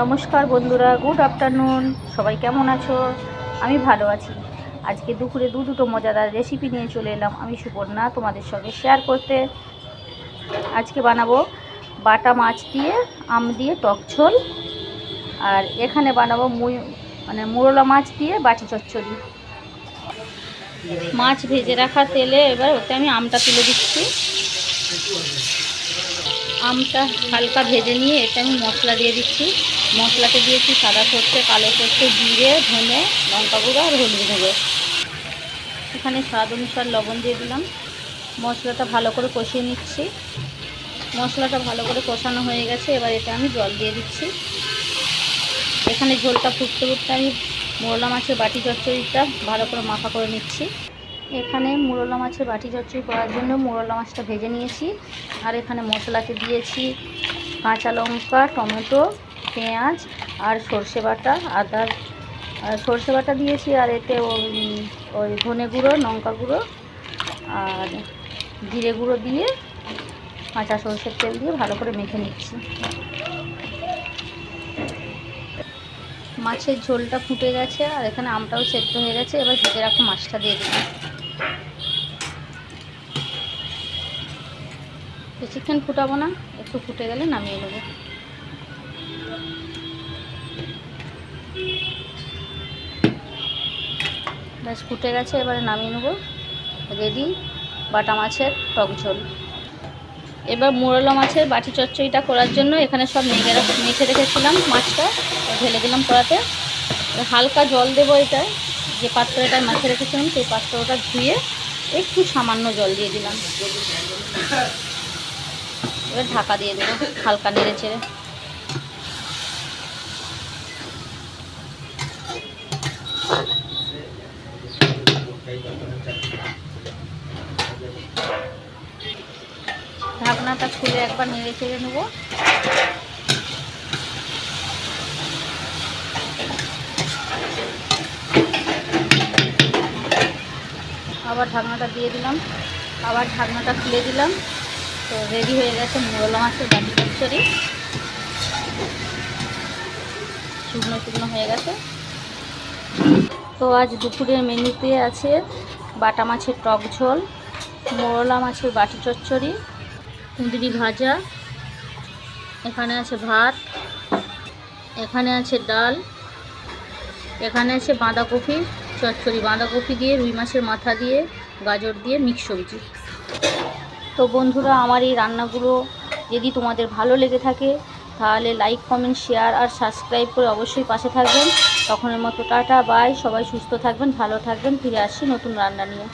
নমস্কার বন্ধুরা, good afternoon. সবাই কেমন আছো? আমি ভালো আছি। আজকে দুপুরে দুটো মজাদার রেসিপি নিয়ে চলে এলাম আমি সুপর্ণা তোমাদের সঙ্গে শেয়ার করতে। আজকে বানাবো বাটা মাছ দিয়ে আম দিয়ে টক ঝোল, আর এখানে বানাবো মোরলা মাছ দিয়ে বাটি চচ্চড়ি। মাছ ভেজে রাখা তেলে এবার ওতে আমি আমটা তুলে দিচ্ছি। আমটা হালকা ভেজে নিয়ে এটা আমি মশলা দিয়ে দিচ্ছি। মশলাতে দিয়েছি সাদা সর্ষে, কালো সর্ষে, জিরে, ধনে, লঙ্কা গুঁড়ো আর হলুদ গুঁড়ো। এখানে স্বাদ অনুসার লবণ দিয়ে দিলাম। মশলাটা ভালো করে কষিয়ে নিচ্ছি। মশলাটা ভালো করে কষানো হয়ে গেছে, এবার এটা আমি জল দিয়ে দিচ্ছি। এখানে ঝোলটা ফুটতে ফুটতে আমি মোরলা মাছের বাটি চচ্চড়িটা ভালো করে মাখা করে নিচ্ছি। এখানে মোরলা মাছের বাটি চচ্চড়ি করার জন্য মোরলা মাছটা ভেজে নিয়েছি, আর এখানে মশলাতে দিয়েছি কাঁচা লঙ্কা, টমেটো, পেঁয়াজ আর সর্ষে বাটা, আদা আর সর্ষে বাটা দিয়েছি, আর এতে ওই ধনে গুঁড়ো, লঙ্কা গুঁড়ো আর জিরে গুঁড়ো দিয়ে কাঁচা সর্ষের তেল দিয়ে ভালো করে মেখে নিচ্ছি। মাছের ঝোলটা ফুটে গেছে, আর এখানে আমটাও সেদ্ধ হয়ে গেছে। এবার ভেজে রাখা মাছটা দিয়ে দিলাম। বেশিক্ষণ ফুটাবো না, একটু ফুটে গেলে নামিয়ে নেবো। ব্যাস ফুটে গেছে, এবারে নামিয়ে নেবো। রেডি বাটা মাছের টক ঝোল। এবার মোরলা মাছের বাটি চচ্চড়িটা করার জন্য এখানে সব মেখে রেখেছিলাম মাছটা, ঢেলে দিলাম কড়াতে। হালকা জল দেবো। এটায় যে পাত্রটায় মাছে রেখেছিলাম সেই পাত্রটা ধুয়ে একটু সামান্য জল দিয়ে দিলাম। এবার ঢাকা দিয়ে দেবো, হালকা নেড়ে চেড়ে। ঢাকনাটা খুলে একবার নেড়ে চেড়ে নেবো। আবার ঢাকনাটা দিয়ে দিলাম, আবার ঢাকনাটা খুলে দিলাম। তো রেডি হয়ে গেছে মোরলা মাছের বাটি চচ্চড়ি। শুকনো শুকনো হয়ে গেছে। তো আজ দুপুরের মেনুতে আছে বাটা মাছের টক ঝোল, মোরলা মাছের বাটি চচ্চড়ি, কুঁদরি ভাজা, এখানে আছে ভাত, এখানে আছে ডাল, এখানে আছে বাঁধাকপি চচ্চড়ি, বাঁধাকপি দিয়ে, রুই মাছের মাথা দিয়ে, গাজর দিয়ে মিক্স সবজি। তো বন্ধুরা, আমার এই রান্নাগুলো যদি তোমাদের ভালো লেগে থাকে তাহলে লাইক, কমেন্ট, শেয়ার আর সাবস্ক্রাইব করে অবশ্যই পাশে থাকবেন। তখনের মতো টাটা, বাই। সবাই সুস্থ থাকবেন, ভালো থাকবেন। ফিরে আসছি নতুন রান্না নিয়ে।